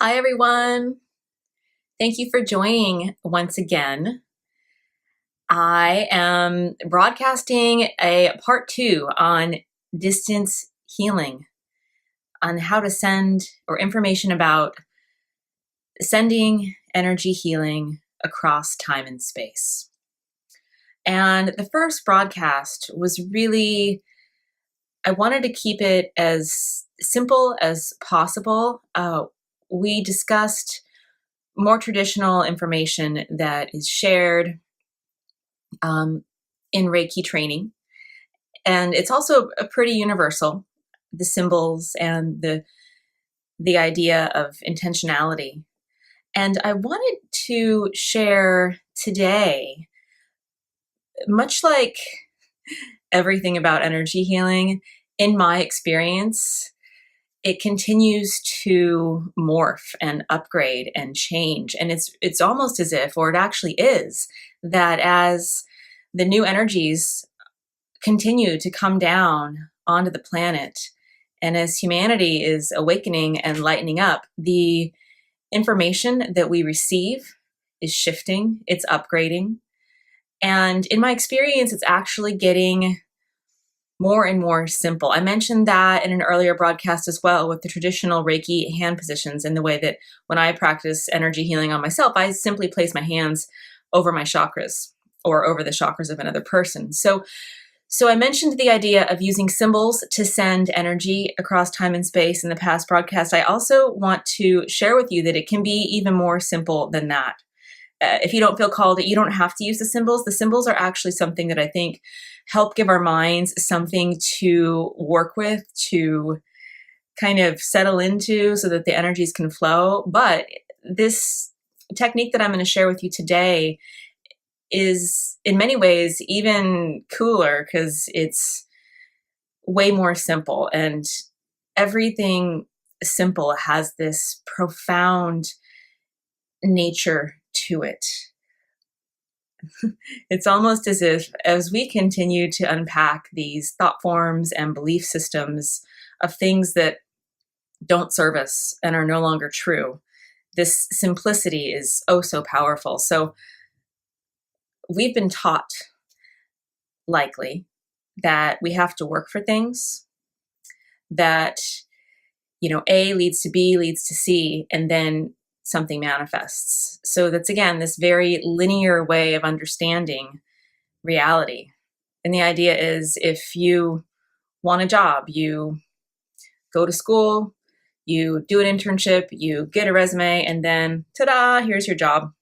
Hi, everyone. Thank you for joining once again. I am broadcasting a part two on distance healing, on how to send or information about sending energy healing across time and space. And the first broadcast was really, I wanted to keep it as simple as possible. We discussed more traditional information that is shared in Reiki training. And it's also a pretty universal, the symbols and the idea of intentionality. And I wanted to share today, much like everything about energy healing, in my experience, it continues to morph and upgrade and change. And it's almost as if, or it actually is, that as the new energies continue to come down onto the planet, and as humanity is awakening and lightening up, the information that we receive is shifting, it's upgrading. And in my experience, it's actually getting more and more simple. I mentioned that in an earlier broadcast as well with the traditional Reiki hand positions, and the way that when I practice energy healing on myself, I simply place my hands over my chakras or over the chakras of another person. So I mentioned the idea of using symbols to send energy across time and space in the past broadcast. I also want to share with you that it can be even more simple than that. If you don't feel called, you don't have to use the symbols. The symbols are actually something that I think help give our minds something to work with, to kind of settle into so that the energies can flow. But this technique that I'm going to share with you today is in many ways even cooler because it's way more simple, and everything simple has this profound nature to it. It's almost as if as we continue to unpack these thought forms and belief systems of things that don't serve us and are no longer true, this simplicity is oh so powerful. So we've been taught, likely, that we have to work for things, that, A leads to B leads to C, and then something manifests. So that's, again, this very linear way of understanding reality. And the idea is, if you want a job, you go to school, you do an internship, you get a resume, and then ta-da, here's your job.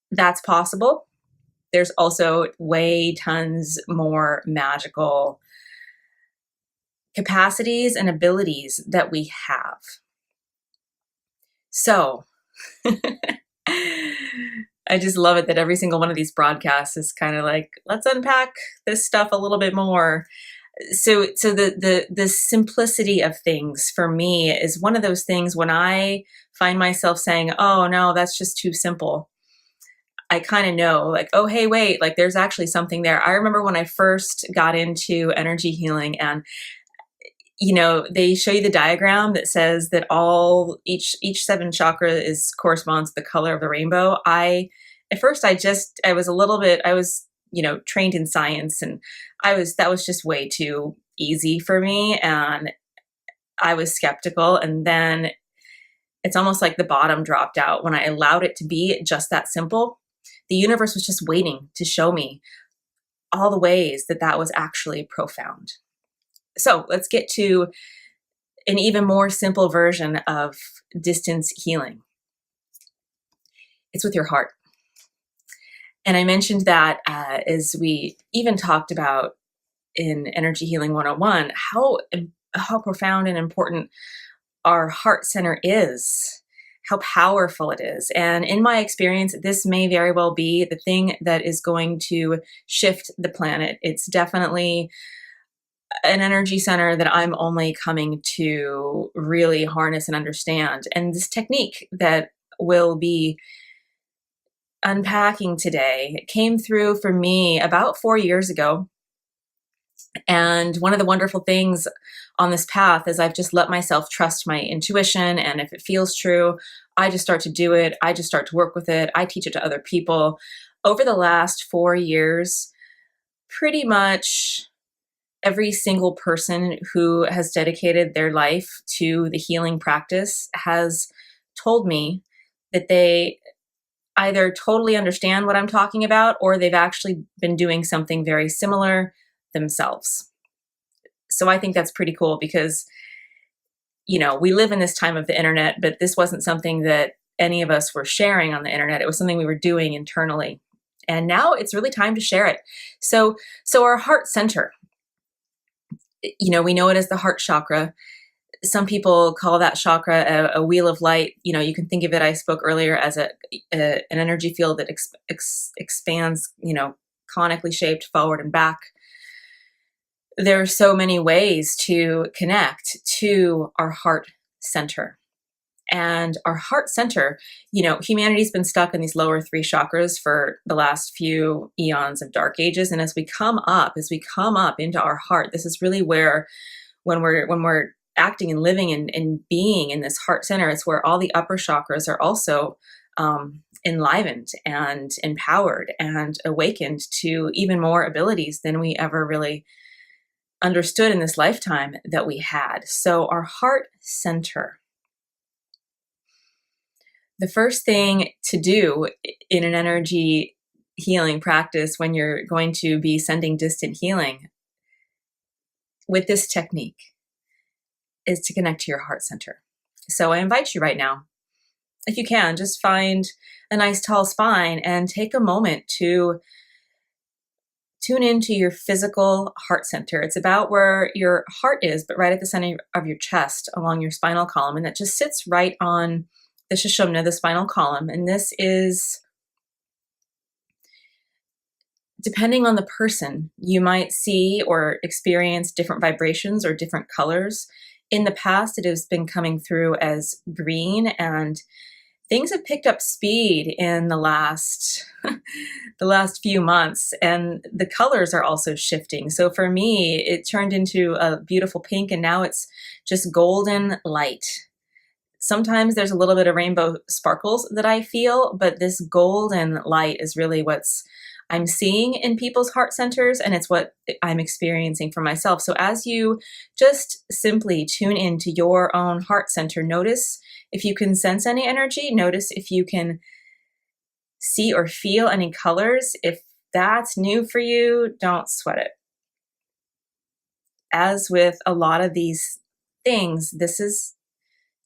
That's possible. There's also way tons more magical capacities and abilities that we have. So I just love it that every single one of these broadcasts is kind of like, let's unpack this stuff a little bit more. So the simplicity of things for me is one of those things when I find myself saying, oh no, that's just too simple. I kind of know, like, oh, hey, wait, like there's actually something there. I remember when I first got into energy healing, and they show you the diagram that says that each seven chakra corresponds to the color of the rainbow. At first I was a little bit, I was, trained in science, and that was just way too easy for me. And I was skeptical. And then it's almost like the bottom dropped out when I allowed it to be just that simple. The universe was just waiting to show me all the ways that was actually profound. So let's get to an even more simple version of distance healing. It's with your heart. And I mentioned that as we even talked about in Energy Healing 101, how profound and important our heart center is, how powerful it is. And in my experience, this may very well be the thing that is going to shift the planet. It's definitely an energy center that I'm only coming to really harness and understand. And this technique that we'll be unpacking today came through for me about 4 years ago. And one of the wonderful things on this path is I've just let myself trust my intuition. And if it feels true, I just start to do it. I just start to work with it. I teach it to other people. Over the last 4 years, pretty much every single person who has dedicated their life to the healing practice has told me that they either totally understand what I'm talking about or they've actually been doing something very similar themselves. So I think that's pretty cool because, we live in this time of the internet, but this wasn't something that any of us were sharing on the internet. It was something we were doing internally. And now it's really time to share it. So our heart center, we know it as the heart chakra. Some people call that chakra a wheel of light. You can think of it, I spoke earlier, as an energy field that expands, conically shaped forward and back. There are so many ways to connect to our heart center. And our heart center, humanity's been stuck in these lower three chakras for the last few eons of dark ages. And as we come up into our heart, this is really where, when we're acting and living and being in this heart center, it's where all the upper chakras are also enlivened and empowered and awakened to even more abilities than we ever really understood in this lifetime that we had. So our heart center. The first thing to do in an energy healing practice when you're going to be sending distant healing with this technique is to connect to your heart center. So I invite you right now, if you can, just find a nice tall spine and take a moment to tune into your physical heart center. It's about where your heart is, but right at the center of your chest along your spinal column. And that just sits right on the Sushumna, the spinal column. And this is, depending on the person, you might see or experience different vibrations or different colors. In the past, it has been coming through as green, and things have picked up speed in the last few months, and the colors are also shifting. So for me, it turned into a beautiful pink, and now it's just golden light. Sometimes there's a little bit of rainbow sparkles that I feel, but this golden light is really what's I'm seeing in people's heart centers, and it's what I'm experiencing for myself. So as you just simply tune into your own heart center, notice if you can sense any energy, notice if you can see or feel any colors. If that's new for you, don't sweat it. As with a lot of these things,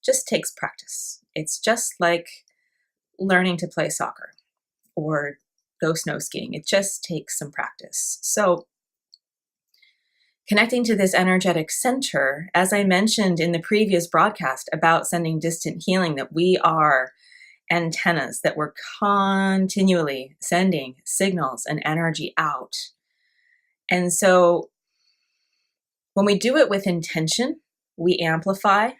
just takes practice. It's just like learning to play soccer or go snow skiing. It just takes some practice. So connecting to this energetic center, as I mentioned in the previous broadcast about sending distant healing, that we are antennas, that we're continually sending signals and energy out. And so when we do it with intention, we amplify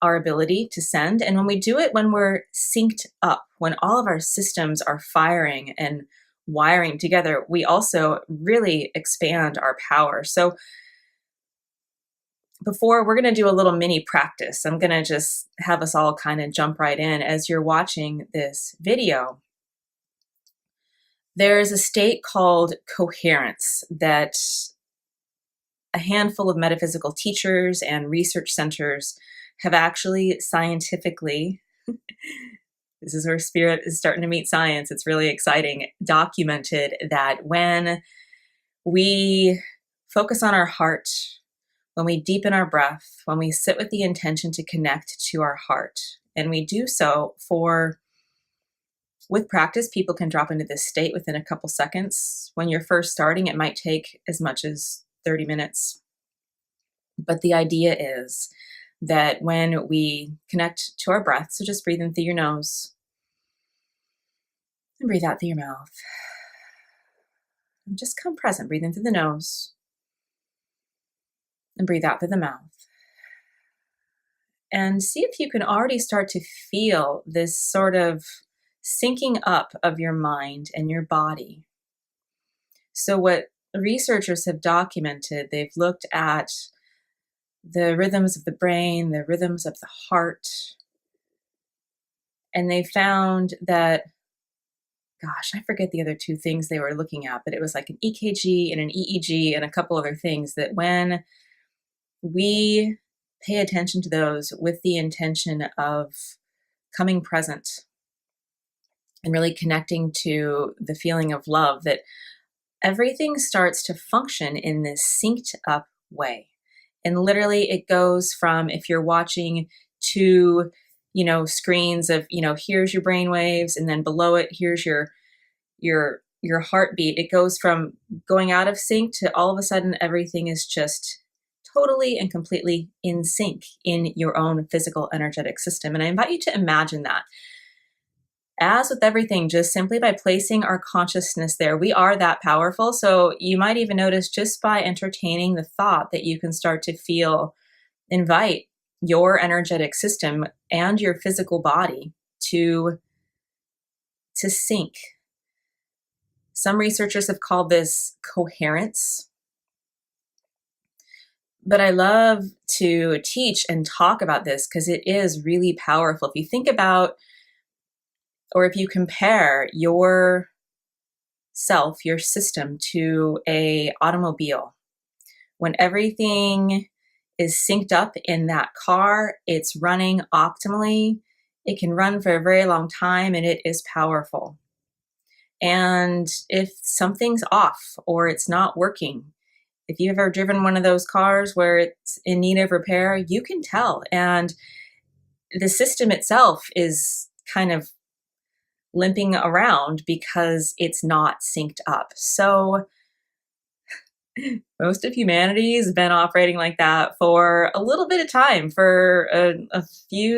our ability to send. And when we do it when we're synced up, when all of our systems are firing and wiring together, we also really expand our power. So before, we're going to do a little mini practice. I'm going to just have us all kind of jump right in. As you're watching this video, there's a state called coherence that a handful of metaphysical teachers and research centers have actually scientifically, this is where spirit is starting to meet science, it's really exciting, documented that when we focus on our heart, when we deepen our breath, when we sit with the intention to connect to our heart, and we do so with practice, people can drop into this state within a couple seconds. When you're first starting, it might take as much as 30 minutes. But the idea is that when we connect to our breath, so just breathe in through your nose and breathe out through your mouth. And just come present. Breathe in through the nose and breathe out through the mouth. And see if you can already start to feel this sort of syncing up of your mind and your body. So what researchers have documented, they've looked at the rhythms of the brain, the rhythms of the heart, and they found that, gosh, I forget the other two things they were looking at, but it was like an EKG and an EEG and a couple other things, that when we pay attention to those with the intention of coming present and really connecting to the feeling of love, that everything starts to function in this synced up way. And literally it goes from, if you're watching two, screens of, here's your brain waves, and then below it, here's your heartbeat. It goes from going out of sync to all of a sudden everything is just totally and completely in sync in your own physical energetic system. And I invite you to imagine that. As with everything, just simply by placing our consciousness there, we are that powerful. So you might even notice, just by entertaining the thought, that you can start to invite your energetic system and your physical body to sync. Some researchers have called this coherence. But I love to teach and talk about this because it is really powerful. If you think about, or if you compare your system to a automobile, when everything is synced up in that car, it's running optimally, it can run for a very long time, and it is powerful. And if something's off or it's not working, if you've ever driven one of those cars where it's in need of repair, you can tell. And the system itself is kind of limping around because it's not synced up. So most of humanity has been operating like that for a little bit of time, for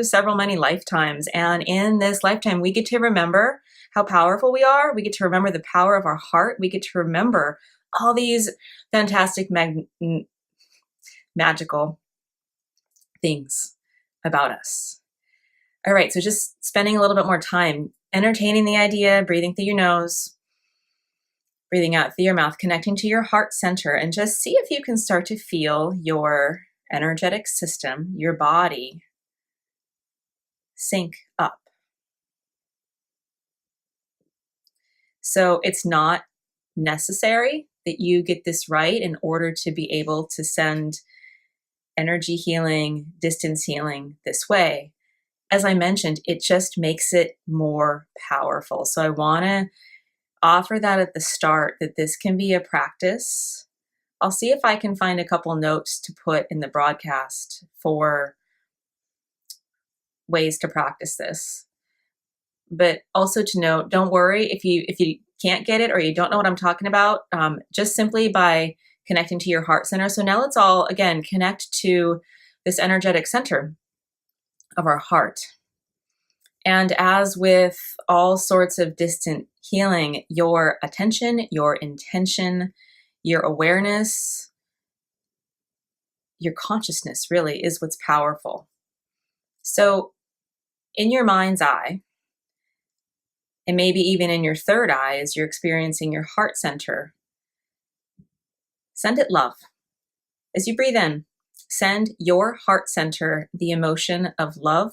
several many lifetimes. And in this lifetime, we get to remember how powerful we are. We get to remember the power of our heart. We get to remember all these fantastic, magical things about us. All right, so just spending a little bit more time entertaining the idea, breathing through your nose, breathing out through your mouth, connecting to your heart center, and just see if you can start to feel your energetic system, your body, sync up. So it's not necessary that you get this right in order to be able to send energy healing, distance healing this way. As I mentioned, it just makes it more powerful. So I want to offer that at the start, that this can be a practice. I'll see if I can find a couple notes to put in the broadcast for ways to practice this. But also to note, don't worry if you can't get it or you don't know what I'm talking about, just simply by connecting to your heart center. So now let's all, again, connect to this energetic center of our heart. And as with all sorts of distant healing, your attention, your intention, your awareness, your consciousness really is what's powerful. So in your mind's eye, and maybe even in your third eye, as you're experiencing your heart center, send it love. As you breathe in, send your heart center the emotion of love,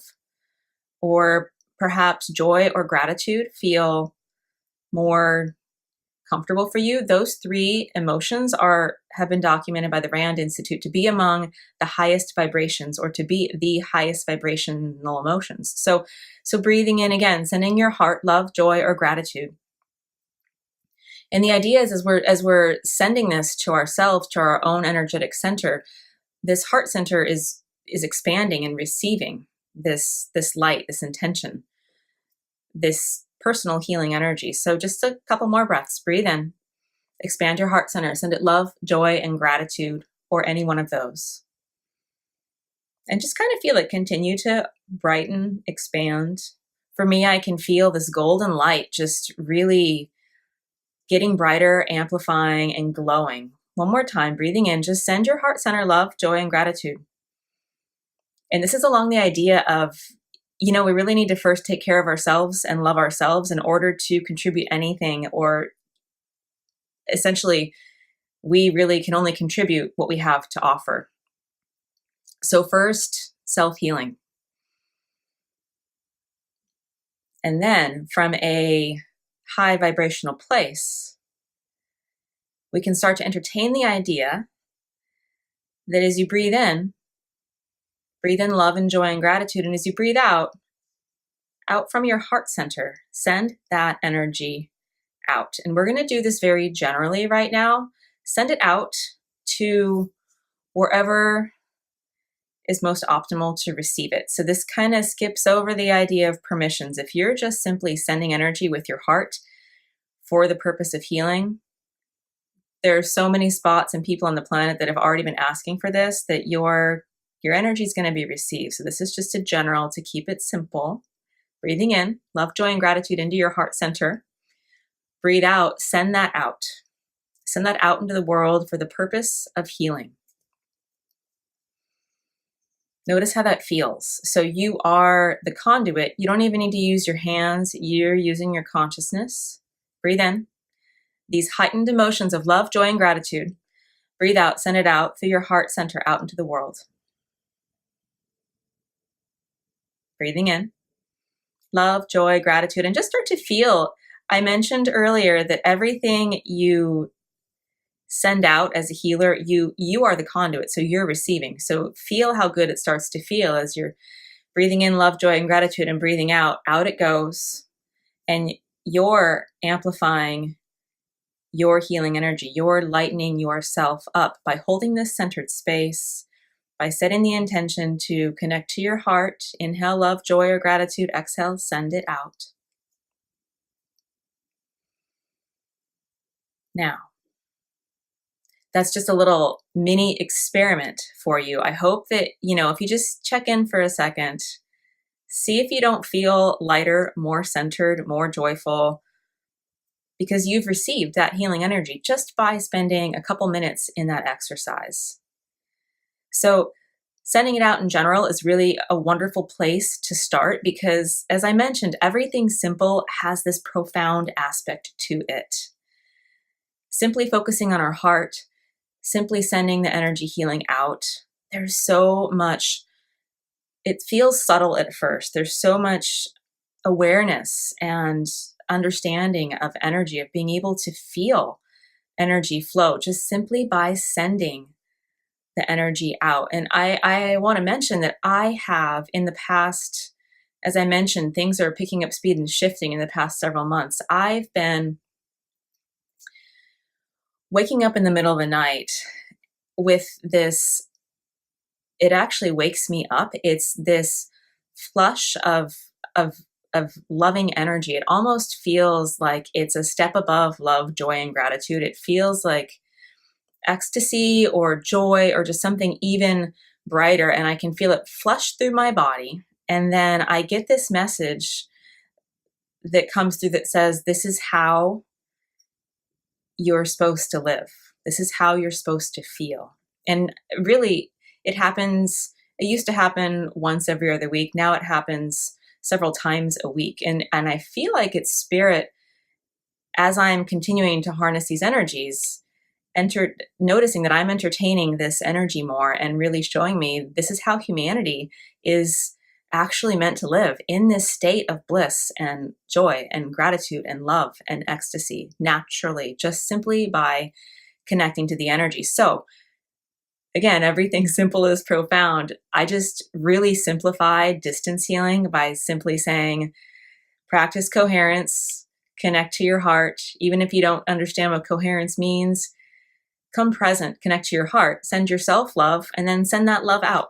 or perhaps joy or gratitude feel more comfortable for you. Those three emotions have been documented by the Rand Institute to be among the highest vibrations, or to be the highest vibrational emotions. So breathing in again, sending your heart love, joy, or gratitude. And the idea is, as we're sending this to ourselves, to our own energetic center, this heart center is expanding and receiving this light, this intention, this personal healing energy. So just a couple more breaths. Breathe in, expand your heart center, send it love, joy, and gratitude, or any one of those. And just kind of feel it continue to brighten, expand. For me, I can feel this golden light just really getting brighter, amplifying, and glowing. One more time, breathing in, just send your heart center love, joy, and gratitude. And this is along the idea of, we really need to first take care of ourselves and love ourselves in order to contribute anything, or essentially we really can only contribute what we have to offer. So first, self-healing. And then from a high vibrational place, we can start to entertain the idea that as you breathe in love and joy and gratitude. And as you breathe out from your heart center, send that energy out. And we're going to do this very generally right now. Send it out to wherever is most optimal to receive it. So this kind of skips over the idea of permissions. If you're just simply sending energy with your heart for the purpose of healing, there are so many spots and people on the planet that have already been asking for this, that your energy is going to be received. So this is just a general to keep it simple. Breathing in, love, joy, and gratitude into your heart center. Breathe out, send that out. Send that out into the world for the purpose of healing. Notice how that feels. So you are the conduit. You don't even need to use your hands. You're using your consciousness. Breathe in. These heightened emotions of love, joy, and gratitude. Breathe out, send it out through your heart center out into the world. Breathing in. Love, joy, gratitude, and just start to feel. I mentioned earlier that everything you send out as a healer, you are the conduit, so you're receiving. So feel how good it starts to feel as you're breathing in love, joy, and gratitude, and breathing out it goes. And you're amplifying your healing energy. You're lightening yourself up by holding this centered space, by setting the intention to connect to your heart. Inhale love, joy, or gratitude. Exhale, send it out. Now, that's just a little mini experiment for you. I hope that, if you just check in for a second, see if you don't feel lighter, more centered, more joyful, because you've received that healing energy just by spending a couple minutes in that exercise. So sending it out in general is really a wonderful place to start because, as I mentioned, everything simple has this profound aspect to it. Simply focusing on our heart, simply sending the energy healing out, there's so much, it feels subtle at first. There's so much awareness and understanding of energy, of being able to feel energy flow just simply by sending the energy out. And I want to mention that I have in the past, as I mentioned, things are picking up speed and shifting in the past several months. I've been waking up in the middle of the night with this, it actually wakes me up. It's this flush of loving energy. It almost feels like it's a step above love, joy, and gratitude. It feels like ecstasy or joy or just something even brighter. And I can feel it flush through my body. And then I get this message that comes through that says, this is how you're supposed to live. This is how you're supposed to feel. And really, it used to happen once every other week. Now it happens several times a week. And I feel like it's spirit, as I'm continuing to harness these energies, noticing that I'm entertaining this energy more and really showing me this is how humanity is actually meant to live, in this state of bliss and joy and gratitude and love and ecstasy naturally, just simply by connecting to the energy. So again, everything simple is profound. I just really simplified distance healing by simply saying, practice coherence, connect to your heart. Even if you don't understand what coherence means, come present, connect to your heart, send yourself love, and then send that love out.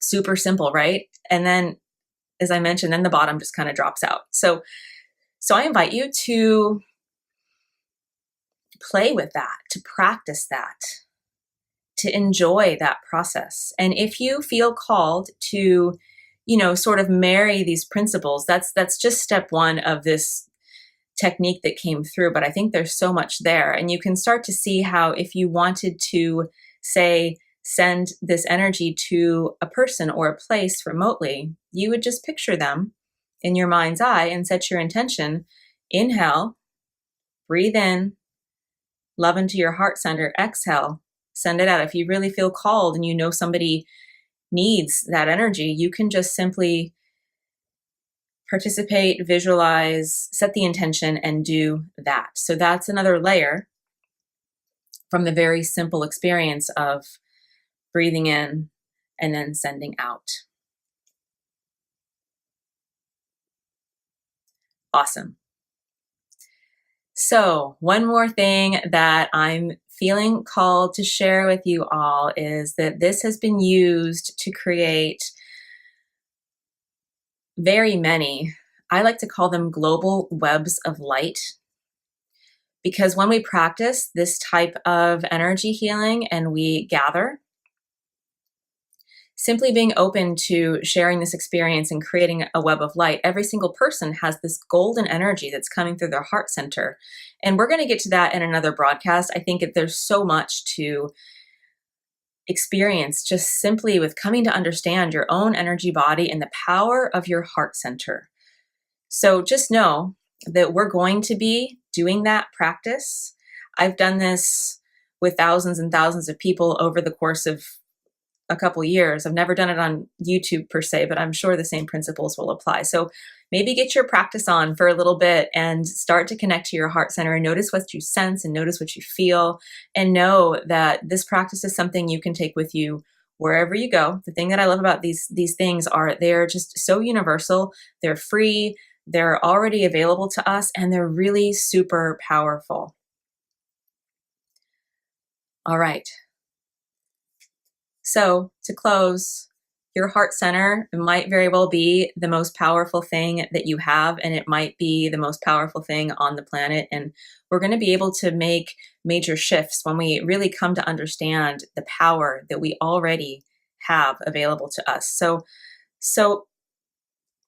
Super simple, right? And then, as I mentioned, then the bottom just kind of drops out. So I invite you to play with that, to practice that, to enjoy that process. And if you feel called to, sort of marry these principles, that's just step one of this technique that came through. But I think there's so much there. And you can start to see how if you wanted to, say, send this energy to a person or a place remotely, you would just picture them in your mind's eye and set your intention. Inhale, breathe in, love into your heart center, exhale, send it out. If you really feel called and you know somebody needs that energy, you can just simply participate, visualize, set the intention, and do that. So that's another layer from the very simple experience of breathing in and then sending out. Awesome. So, one more thing that I'm feeling called to share with you all is that this has been used to create very many, I like to call them global webs of light. Because when we practice this type of energy healing and we gather, simply being open to sharing this experience and creating a web of light, every single person has this golden energy that's coming through their heart center. And we're going to get to that in another broadcast. I think there's so much to experience just simply with coming to understand your own energy body and the power of your heart center. So just know that we're going to be doing that practice. I've done this with thousands and thousands of people over the course of a couple years. I've never done it on YouTube per se, but I'm sure the same principles will apply. So maybe get your practice on for a little bit and start to connect to your heart center and notice what you sense and notice what you feel, and know that this practice is something you can take with you wherever you go. The thing that I love about these things are they're just so universal. They're free. They're already available to us, and they're really super powerful. All right. So to close, your heart center might very well be the most powerful thing that you have, and it might be the most powerful thing on the planet. And we're going to be able to make major shifts when we really come to understand the power that we already have available to us. So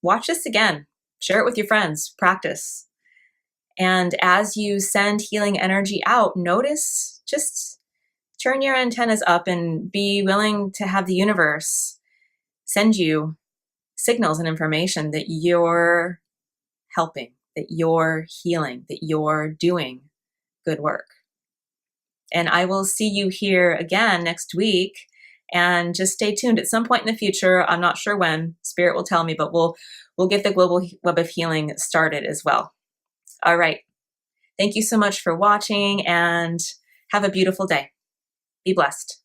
watch this again, share it with your friends, practice. And as you send healing energy out, notice, just turn your antennas up and be willing to have the universe send you signals and information that you're helping, that you're healing, that you're doing good work. And I will see you here again next week. And just stay tuned. At some point in the future, I'm not sure when, Spirit will tell me, but we'll get the Global Web of Healing started as well. All right. Thank you so much for watching, and have a beautiful day. Be blessed.